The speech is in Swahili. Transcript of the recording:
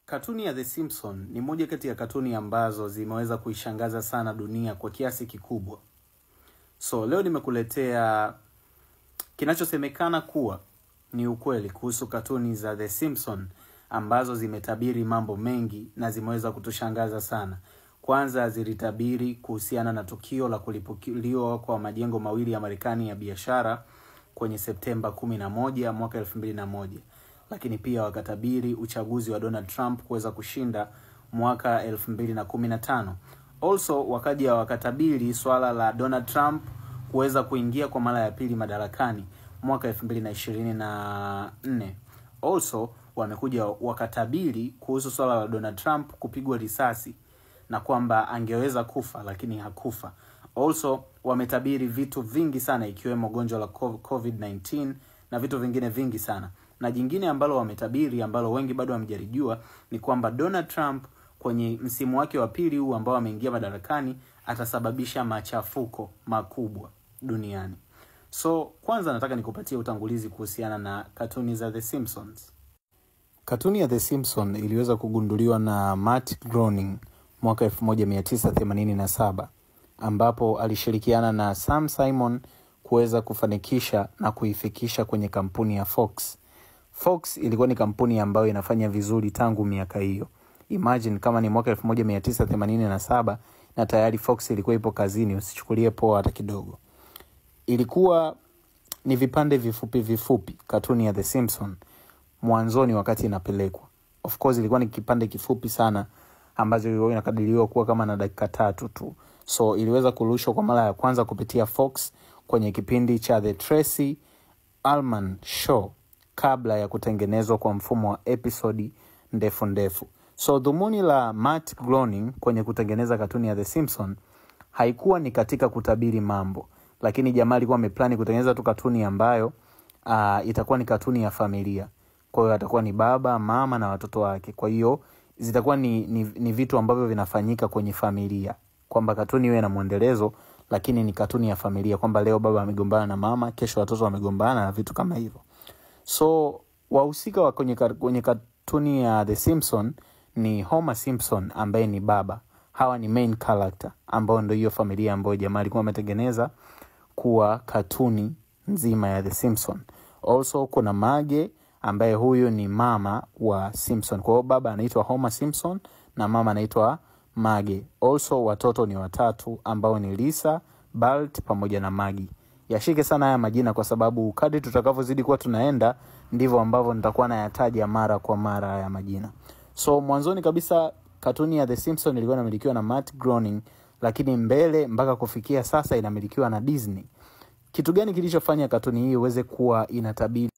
Katuni ya The Simpsons ni moja kati ya katuni ambazo zimeweza kuishangaza sana dunia kwa kiasi kikubwa. So leo nimekuletea kinachosemekana kuwa ni ukweli kuhusu katuni za The Simpsons ambazo zimetabiri mambo mengi na zimeweza kutushangaza sana. Kwanza zilitabiri kuhusiana na tukio la kulipuliwa kwa majengo mawili ya Marekani ya biashara kwenye Septemba 11 mwaka 2001. Lakini pia wakatabiri uchaguzi wa Donald Trump kuweza kushinda mwaka 2015. Also wakaja wakatabiri swala la Donald Trump kuweza kuingia kwa mara ya pili madarakani mwaka 2024. Also wamekuja wakatabiri kuhusu swala la Donald Trump kupigwa risasi na kwamba angeweza kufa lakini hakufa. Also wametabiri vitu vingi sana ikiwemo gonjwa la COVID-19 na vitu vingine vingi sana. Na jingine ambalo wametabiri ambalo wengi bado hawajalijua ni kwamba Donald Trump kwenye msimu wake wa pili huu ambao ameingia madarakani atasababisha machafuko makubwa duniani. So kwanza nataka nikupatie utangulizi kuhusiana na katuni za The Simpsons. Katuni ya The Simpsons iliweza kugunduliwa na Matt Groening mwaka 1987 ambapo alishirikiana na Sam Simon kuweza kufanikisha na kuifikisha kwenye kampuni ya Fox. Fox ilikuwa ni kampuni ambayo inafanya vizuri tangu miaka hiyo. Imagine kama ni mwaka 1987 na tayari Fox ilikuwa ipo kazini, usichukulie poa hata kidogo. Ilikuwa ni vipande vifupi katuni ya The Simpsons mwanzoni wakati inapelekwa. Of course ilikuwa ni kipande kifupi sana ambacho ilikuwa inakadiriwa kuwa kama na dakika 3 tu. So iliweza kurushwa kwa mara ya kwanza kupitia Fox kwenye kipindi cha The Tracy Ullman Show kabla ya kutengenezwa kwa mfumo wa episodi ndefu. So dhumuni la Matt Groening kwenye kutengeneza katuni ya The Simpsons haikuwa ni katika kutabiri mambo, lakini jamaa alikuwa ameplani kutengeneza tu katuni ambayo itakuwa ni katuni ya familia. Kwa hiyo atakuwa ni baba, mama na watoto wake. Kwa hiyo zitakuwa ni vitu ambavyo vinafanyika kwenye familia. Kwamba katuni iwe na muendelezo lakini ni katuni ya familia, kwamba leo baba amegombana na mama, kesho watoto wamegombana na vitu kama hivyo. So wahusika wa kwenye katuni ya The Simpsons ni Homer Simpson ambaye ni baba. Hawa ni main character ambao ndio hiyo familia ambayo jamaa alikuwa ametengeneza kuwa katuni nzima ya The Simpsons. Also kuna Marge ambaye huyu ni mama wa Simpson. Kwa hiyo baba anaitwa Homer Simpson na mama anaitwa Marge. Also watoto ni 3 ambao ni Lisa, Bart pamoja na Maggie. Yashike sana haya majina kwa sababu kadri tutakavyozidi kuwa tunaenda ndivyo ambavyo nitakuwa nayataja mara kwa mara haya majina. So mwanzoni kabisa katuni ya The Simpsons ilikuwa inamilikiwa na Matt Groening, lakini mbele mpaka kufikia sasa inamilikiwa na Disney. Kitu gani kilichofanya katuni hii iweze kuwa inatabiri